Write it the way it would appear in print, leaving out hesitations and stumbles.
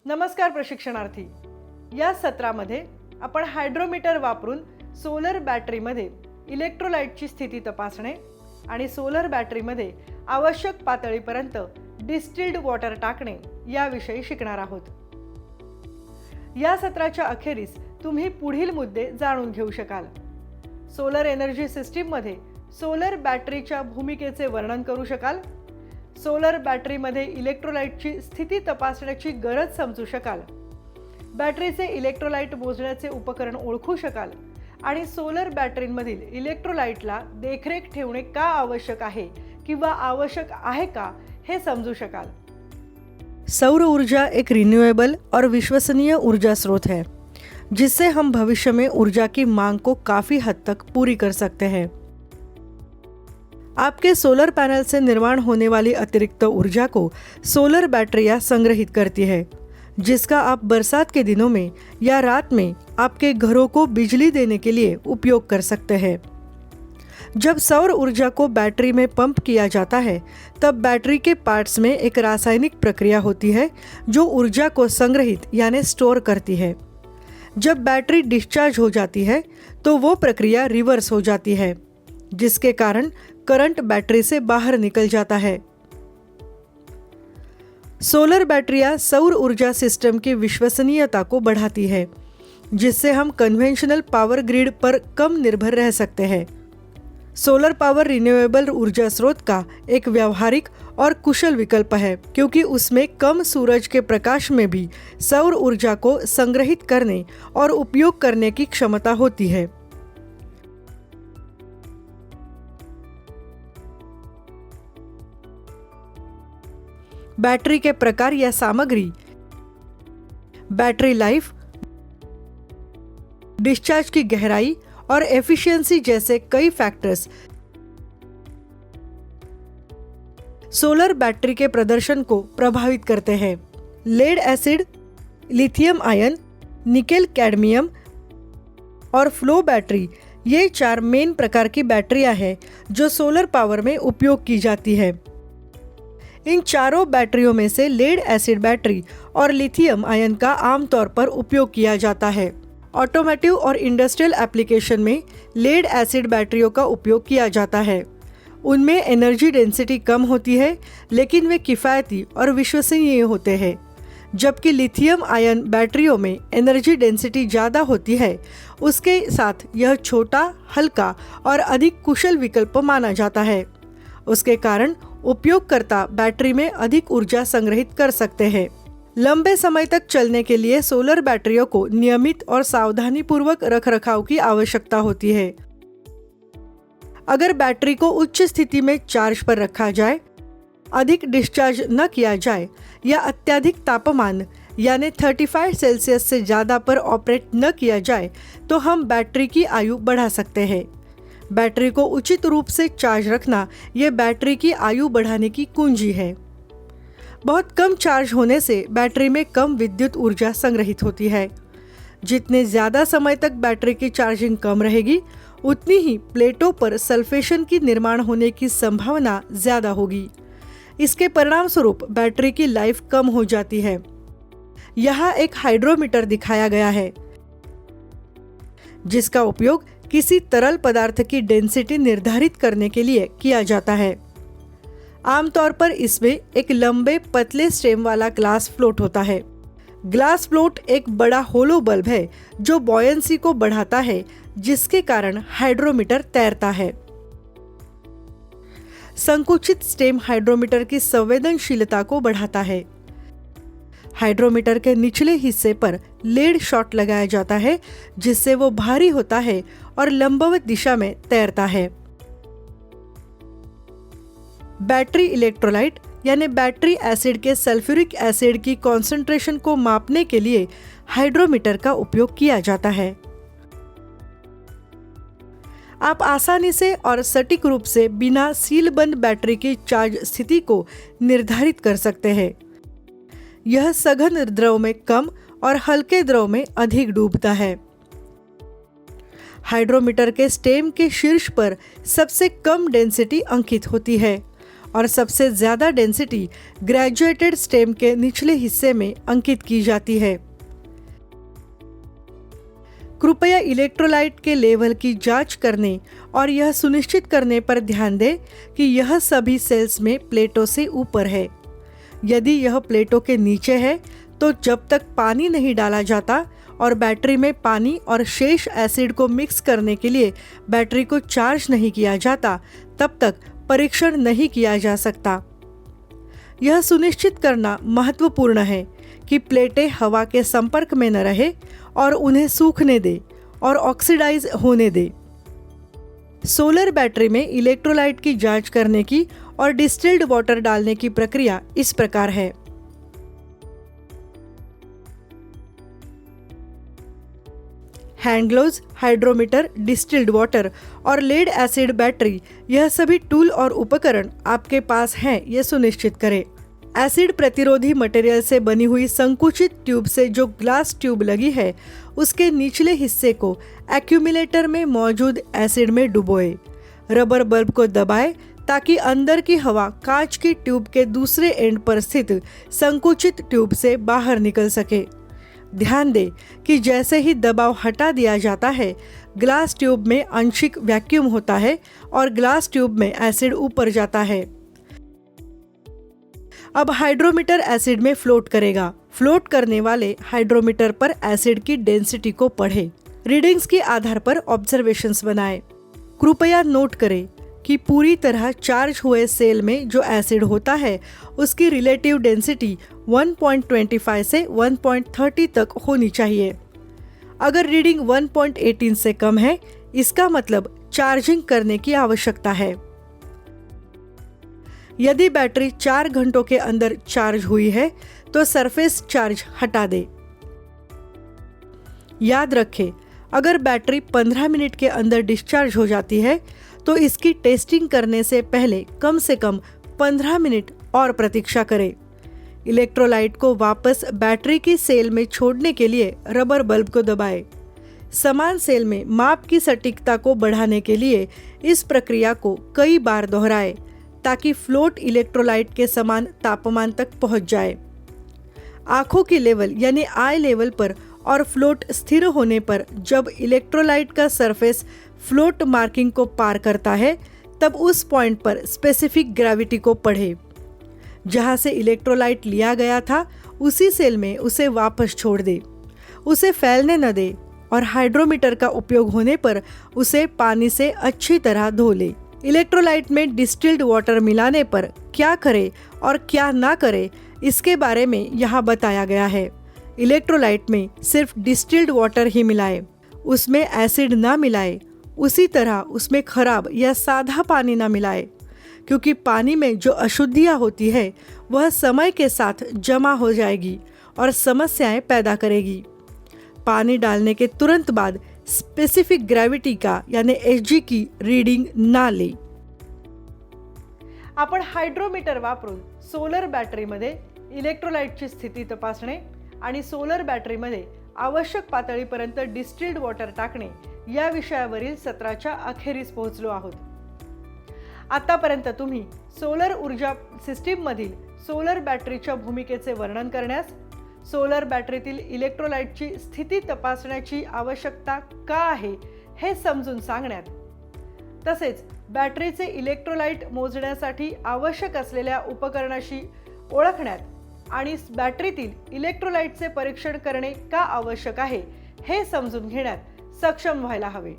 नमस्कार प्रशिक्षणार्थी. या सत्रामध्ये आपण हायड्रोमीटर वापरून सोलर बॅटरीमध्ये इलेक्ट्रोलाइटची स्थिती तपासणे आणि सोलर बॅटरीमध्ये आवश्यक पातळीपर्यंत डिस्टिल्ड वॉटर टाकणे याविषयी शिकणार आहोत. या सत्राच्या अखेरीस तुम्ही पुढील मुद्दे जाणून घेऊ शकाल. सोलर एनर्जी सिस्टीममध्ये सोलर बॅटरीच्या भूमिकेचे वर्णन करू शकाल. सोलर बॅटरीमध्ये इलेक्ट्रोलाइटची स्थिती तपासण्याची गरज समजू शकाल. बॅटरीचे इलेक्ट्रोलाइट मोजण्याचे उपकरण ओळखू शकाल आणि सोलर बॅटरीमधील इलेक्ट्रोलाइटला देखरेख ठेवणे का आवश्यक आहे किंवा आवश्यक आहे का हे समजू शकाल. सौर ऊर्जा एक रिन्यूएबल और विश्वसनीय ऊर्जा स्रोत है जिससे हम भविष्य में ऊर्जा की मांग को काफ़ी हद तक पूरी कर सकते हैं. आपके सोलर पैनल से निर्माण होने वाली अतिरिक्त ऊर्जा को सोलर बैटरियां संग्रहित करती है, जिसका आप बरसात के दिनों में या रात में आपके घरों को बिजली देने के लिए उपयोग कर सकते हैं. जब सौर ऊर्जा को बैटरी में पंप किया जाता है तब बैटरी के पार्ट्स में एक रासायनिक प्रक्रिया होती है जो ऊर्जा को संग्रहित यानी स्टोर करती है. जब बैटरी डिस्चार्ज हो जाती है तो वो प्रक्रिया रिवर्स हो जाती है, जिसके कारण करंट बैटरी से बाहर निकल जाता है. सोलर बैटरियां सौर ऊर्जा सिस्टम की विश्वसनीयता को बढ़ाती है, जिससे हम कन्वेंशनल पावर ग्रिड पर कम निर्भर रह सकते हैं. सोलर पावर रिन्यूएबल ऊर्जा स्रोत का एक व्यावहारिक और कुशल विकल्प है, क्योंकि उसमें कम सूरज के प्रकाश में भी सौर ऊर्जा को संग्रहित करने और उपयोग करने की क्षमता होती है. बैटरी के प्रकार या सामग्री, बैटरी लाइफ, डिस्चार्ज की गहराई और एफिशिएंसी जैसे कई फैक्टर्स सोलर बैटरी के प्रदर्शन को प्रभावित करते हैं. Lead acid, lithium ion, nickel cadmium और फ्लो बैटरी ये 4 मेन प्रकार की बैटरियां हैं जो सोलर पावर में उपयोग की जाती है. इन चारों बैटरियों में से लेड एसिड बैटरी और लिथियम आयन का आमतौर पर उपयोग किया जाता है. ऑटोमोटिव और इंडस्ट्रियल एप्लीकेशन में लेड एसिड बैटरियों का उपयोग किया जाता है. उनमें एनर्जी डेंसिटी कम होती है, लेकिन वे किफ़ायती और विश्वसनीय होते हैं, जबकि लिथियम आयन बैटरियों में एनर्जी डेंसिटी ज़्यादा होती है. उसके साथ यह छोटा, हल्का और अधिक कुशल विकल्प माना जाता है. उसके कारण उपयोगकर्ता बैटरी में अधिक ऊर्जा संग्रहित कर सकते हैं. लंबे समय तक चलने के लिए सोलर बैटरियों को नियमित और सावधानीपूर्वक रखरखाव की आवश्यकता होती है. अगर बैटरी को उच्च स्थिति में चार्ज पर रखा जाए, अधिक डिस्चार्ज न किया जाए या अत्यधिक तापमान यानी 35 सेल्सियस से ज़्यादा पर ऑपरेट न किया जाए तो हम बैटरी की आयु बढ़ा सकते हैं. बैटरी को उचित रूप से चार्ज रखना ये बैटरी की आयु बढ़ाने की कुंजी है. बहुत कम चार्ज होने से बैटरी में कम विद्युत ऊर्जा संग्रहित होती है. जितने ज़्यादा समय तक बैटरी की चार्जिंग कम रहेगी, उतनी ही प्लेटों पर सल्फेशन की निर्माण होने की संभावना ज़्यादा होगी. इसके परिणाम स्वरूप बैटरी की लाइफ कम हो जाती है. यहाँ एक हाइड्रोमीटर दिखाया गया है, जिसका उपयोग किसी तरल पदार्थ की डेंसिटी निर्धारित करने के लिए किया जाता है. आमतौर पर इसमें एक लंबे पतले स्टेम वाला ग्लास फ्लोट होता है. ग्लास फ्लोट एक बड़ा होलो बल्ब है जो बॉयंसी को बढ़ाता है, जिसके कारण हाइड्रोमीटर तैरता है. संकुचित स्टेम हाइड्रोमीटर की संवेदनशीलता को बढ़ाता है. हाइड्रोमीटर के निचले हिस्से पर लेड शॉट लगाया जाता है, जिससे वो भारी होता है और लंबवत दिशा में तैरता है. बैटरी इलेक्ट्रोलाइट यानी बैटरी एसिड के सल्फ्यूरिक एसिड की कॉन्सेंट्रेशन को मापने के लिए हाइड्रोमीटर का उपयोग किया जाता है. आप आसानी से और सटीक रूप से बिना सीलबंद बैटरी की चार्ज स्थिति को निर्धारित कर सकते हैं. यह सघन द्रव में कम और हल्के द्रव में अधिक डूबता है. हाइड्रोमीटर के स्टेम के शीर्ष पर सबसे कम डेंसिटी अंकित होती है और सबसे ज़्यादा डेंसिटी ग्रेजुएटेड स्टेम के निचले हिस्से में अंकित की जाती है। कृपया इलेक्ट्रोलाइट के लेवल की जांच करने और यह सुनिश्चित करने पर ध्यान दें कि यह सभी सेल्स में प्लेटों से ऊपर है। यदि यह प्लेटों के नीचे है तो जब तक पानी नहीं डाला जाता और बैटरी में पानी और शेष एसिड को मिक्स करने के लिए बैटरी को चार्ज नहीं किया जाता, तब तक परीक्षण नहीं किया जा सकता। यह सुनिश्चित करना महत्वपूर्ण है कि प्लेटें हवा के संपर्क में न रहे और उन्हें सूखने दे और ऑक्सीडाइज होने दे। सोलर बैटरी में इलेक्ट्रोलाइट की जांच करने की और डिस्टिल्ड वाटर डालने की प्रक्रिया इस प्रकार है। Hand gloves, hydrometer, distilled water और लेड एसिड बैटरी, यह सभी टूल और उपकरण आपके पास हैं, ये सुनिश्चित करें। एसिड प्रतिरोधी मटेरियल से बनी हुई संकुचित ट्यूब से जो ग्लास ट्यूब लगी है, उसके निचले हिस्से को एक्यूमुलेटर में मौजूद एसिड में डुबोए। रबर बल्ब को दबाएं ताकि अंदर की हवा कांच की ट्यूब के दूसरे एंड पर स्थित संकुचित ट्यूब से बाहर निकल सके। ध्यान दें कि जैसे ही दबाव हटा दिया जाता है, ग्लास ट्यूब में आंशिक वैक्यूम होता है और ग्लास ट्यूब में एसिड ऊपर जाता है। अब हाइड्रोमीटर एसिड में फ्लोट करेगा। फ्लोट करने वाले हाइड्रोमीटर पर एसिड की डेंसिटी को पढ़े। रीडिंग्स के आधार पर ऑब्जर्वेशंस बनाएं। कृपया नोट करें कि पूरी तरह चार्ज हुए सेल में जो एसिड होता है उसकी रिलेटिव डेंसिटी 1.25 से 1.30 तक होनी चाहिए। अगर रीडिंग 1.18 से कम है, इसका मतलब चार्जिंग करने की आवश्यकता है। यदि बैटरी 4 घंटों के अंदर चार्ज हुई है तो सरफेस चार्ज हटा दे। याद रखें, अगर बैटरी 15 मिनट के अंदर डिस्चार्ज हो जाती है तो इसकी टेस्टिंग करने से पहले कम से कम 15 मिनट और प्रतीक्षा करें। इलेक्ट्रोलाइट को वापस बैटरी की सेल में छोड़ने के लिए रबर बल्ब को दबाएं। समान सेल में माप की सटीकता को बढ़ाने के लिए इस प्रक्रिया को कई बार दोहराएं ताकि फ्लोट इलेक्ट्रोलाइट के समान तापमान तक पहुंच जाए। आंखों की लेवल यानी आई लेवल पर और फ्लोट स्थिर होने पर जब इलेक्ट्रोलाइट का सरफेस फ्लोट मार्किंग को पार करता है, तब उस पॉइंट पर स्पेसिफिक ग्रेविटी को पढ़े। जहां से इलेक्ट्रोलाइट लिया गया था उसी सेल में उसे वापस छोड़ दे। उसे फैलने न दे और हाइड्रोमीटर का उपयोग होने पर उसे पानी से अच्छी तरह धो ले। इलेक्ट्रोलाइट में डिस्टिल्ड वाटर मिलाने पर क्या करे और क्या ना करे, इसके बारे में यहाँ बताया गया है। इलेक्ट्रोलाइट में सिर्फ डिस्टिल्ड वाटर ही मिलाए, उसमें एसिड ना मिलाए। उसी तरह उसमें खराब या सादा पानी ना मिलाए, क्योंकि पानी में जो अशुद्धियाँ होती है वह समय के साथ जमा हो जाएगी और समस्याएं पैदा करेगी। पानी डालने के तुरंत बाद स्पेसिफिक ग्रेविटी का यानी Hg की रीडिंग ना ले। आपण हायड्रोमीटर वापरून सोलर बॅटरीमध्ये इलेक्ट्रोलाइटची स्थिती तपासणे आणि सोलर बॅटरीमध्ये आवश्यक पातळीपर्यंत डिस्टिल्ड वॉटर टाकणे या विषयावरील सत्राच्या अखेरीस पोहोचलो आहोत। आतापर्यंत तुम्ही सोलर ऊर्जा सिस्टीममधील सोलर बॅटरीच्या भूमिकेचे वर्णन करण्यास, सोलर बॅटरीतील इलेक्ट्रोलाइटची स्थिती तपासण्याची आवश्यकता का आहे हे समजून सांगण्यात, तसेच बॅटरीचे इलेक्ट्रोलाइट मोजण्यासाठी आवश्यक असलेल्या उपकरणाशी ओळखण्यात आणि बॅटरीतील इलेक्ट्रोलाइटचे परीक्षण करणे का आवश्यक आहे हे समजून घेण्यात सक्षम व्हायला हवे।